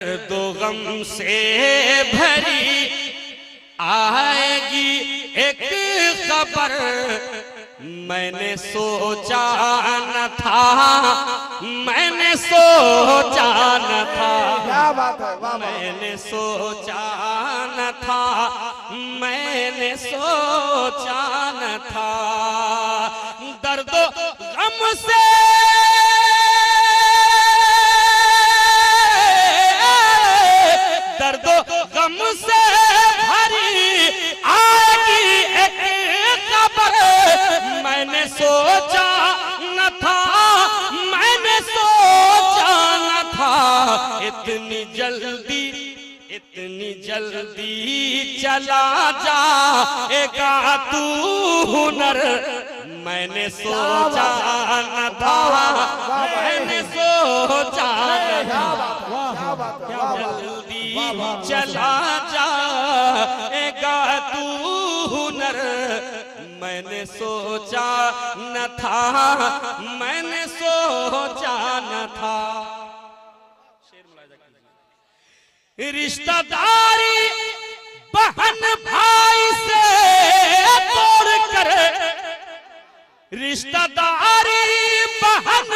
दो गम से भरी आएगी एक खबर, मैंने सोचा न था, मैंने सोचा न था, क्या बात है, वाह वाह। मैंने सोचा न था, मैंने सोचा न था। दर्दो गम से गम से भरी आएगी एक खबर, मैंने सोचा न था, मैंने सोचा न था। इतनी जल्दी चला जाएगा तू हुनर, मैंने सोचा न था, मैंने सोचा न था। जल्दी चला जाएगा तू हुनर, मैंने सोचा न था, मैंने सोचा न था। रिश्तेदारी बहन भाई से तोड़ कर, रिश्तेदारी बहन